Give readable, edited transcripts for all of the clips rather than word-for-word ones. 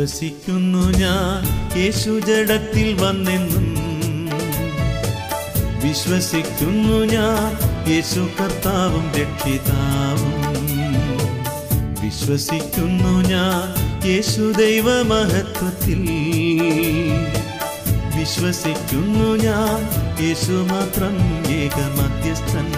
വിശ്വസിക്കുന്നു ഞാൻ യേശു ജഡത്തിൽ വന്നെന്നും. വിശ്വസിക്കുന്നു ഞാൻ യേശു കർത്താവും രക്ഷിതാവും. വിശ്വസിക്കുന്നു ഞാൻ യേശു ദൈവമഹത്വത്തിൽ. വിശ്വസിക്കുന്നു ഞാൻ യേശു മാത്രം ഏകമധ്യസ്ഥൻ.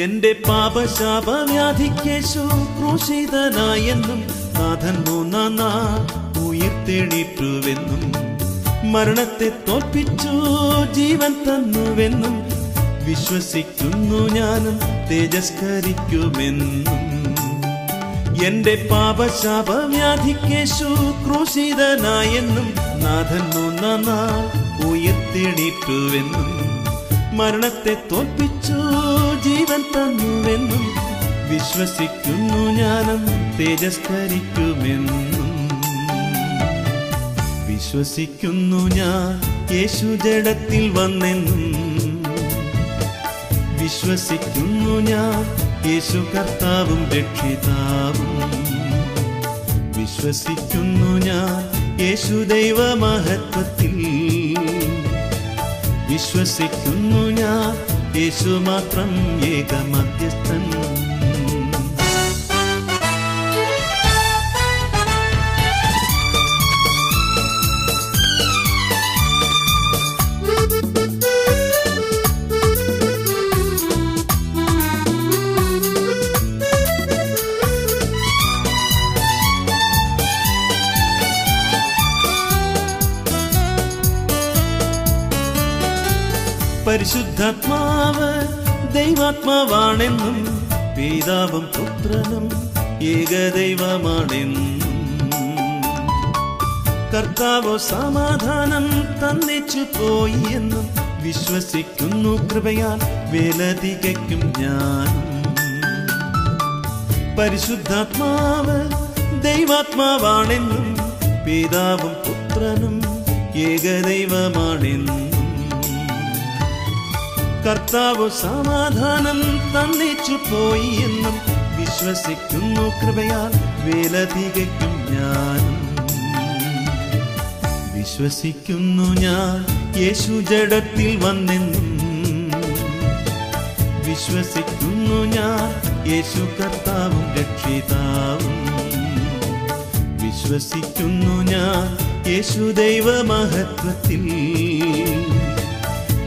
എന്റെ പാപശാപവ്യാധിക്കേശു ക്രൂശിതനായെന്നും നാഥൻ മൂന്നാം നാൾ ഉയിർത്തെണീറ്റുവെന്നും മരണത്തെ തോൽപ്പിച്ചു ജീവൻ തന്നുവെന്നും വിശ്വസിക്കുന്നു ഞാനും തേജസ്കരിക്കുമെന്നും. എന്റെ പാപശാപവ്യാധിക്കേശു ക്രൂശിതനായെന്നും നാഥൻ മൂന്നാം നാൾ ഉയിർത്തെണീറ്റുവെന്നും മരണത്തെ തോൽപ്പിച്ചു ജീവൻ തന്നുവെന്നും വിശ്വസിക്കുന്നു ഞാനും തേജസ്കരിക്കുമെന്നും. വിശ്വസിക്കുന്നു ഞാൻ യേശു ജഡത്തിൽ വന്നെന്നും. വിശ്വസിക്കുന്നു ഞാൻ യേശു കർത്താവും രക്ഷിതാവും. വിശ്വസിക്കുന്നു ഞാൻ യേശു ദൈവമഹത്വത്തിൽ. വിശ്വസിക്കുന്നു ഞാൻ യേശു മാത്രം ഏകമധ്യസ്ഥൻ. പരിശുദ്ധാത്മാവ് ദൈവാത്മാവാണെന്നും പിതാവും പുത്രനും ഏകദൈവമാണെന്നും കർത്താവോ സമാധാനം തന്നിച്ചു പോയി എന്നും വിശ്വസിക്കുന്നു. കൃപയാൽ വേല തികയ്ക്കും ഞാനും. പരിശുദ്ധാത്മാവ് ദൈവാത്മാവാണെന്നും പിതാവും പുത്രനും ഏകദൈവമാണെന്നും കർത്താവ് സമാധാനം തന്നിച്ചു പോയി എന്നും വിശ്വസിക്കുന്നു. കൃപയാൽ വേല തികയ്ക്കും ഞാനും. വിശ്വസിക്കുന്നു ഞാൻ യേശു ജഡത്തിൽ വന്നെന്നും. വിശ്വസിക്കുന്നു ഞാൻ യേശു കർത്താവും രക്ഷിതാവും. വിശ്വസിക്കുന്നു ഞാൻ യേശു ദൈവമഹത്വത്തിൽ.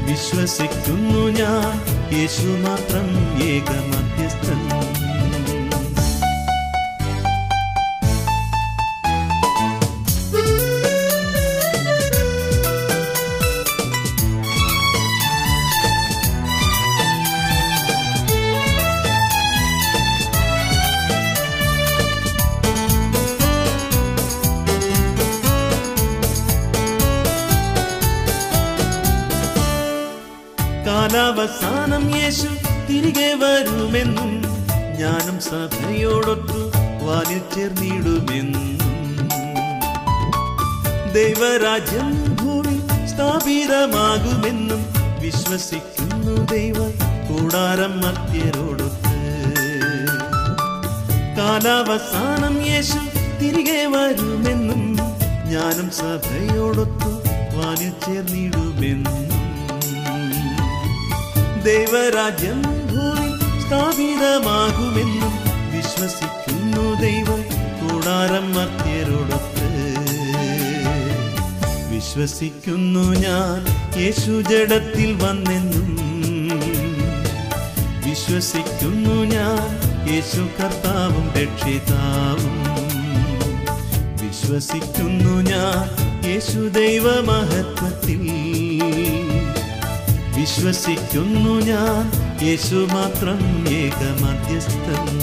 വിശ്വസിക്കുന്നു ഞാൻ യേശു മാത്രം ഏകമധ്യസ്ഥൻ. കാലാവസാനം യേശു തിരികെ വരുമെന്നും ഞാനും സഭയോടൊത്തു വാനിൽ ചേർന്നിടുമെന്നും ദൈവരാജ്യം ഭൂമി സ്ഥാപിതമാകുമെന്നും വിശ്വസിക്കുന്നു. ദൈവ കൂടാരം മർത്യരോടൊത്ത്. കാലാവസാനം യേശു തിരികെ വരുമെന്നും ഞാനും സഭയോടൊത്തു വാനിൽ ചേർന്നിടുമെന്നും ദൈവരാജ്യം ഭൂമി സ്ഥാപിതമാകുമെന്നും വിശ്വസിക്കുന്നു. ദൈവം കൂടാരം മർത്യരോടൊത്ത്. വിശ്വസിക്കുന്നു ഞാൻ യേശു ജഡത്തിൽ വന്നെന്നും. വിശ്വസിക്കുന്നു ഞാൻ യേശു കർത്താവും രക്ഷിതാവും. വിശ്വസിക്കുന്നു ഞാൻ യേശു ദൈവമഹത്വത്തിൽ. വിശ്വസിക്കുന്നു ഞാൻ യേശു മാത്രം ഏകമധ്യസ്ഥൻ.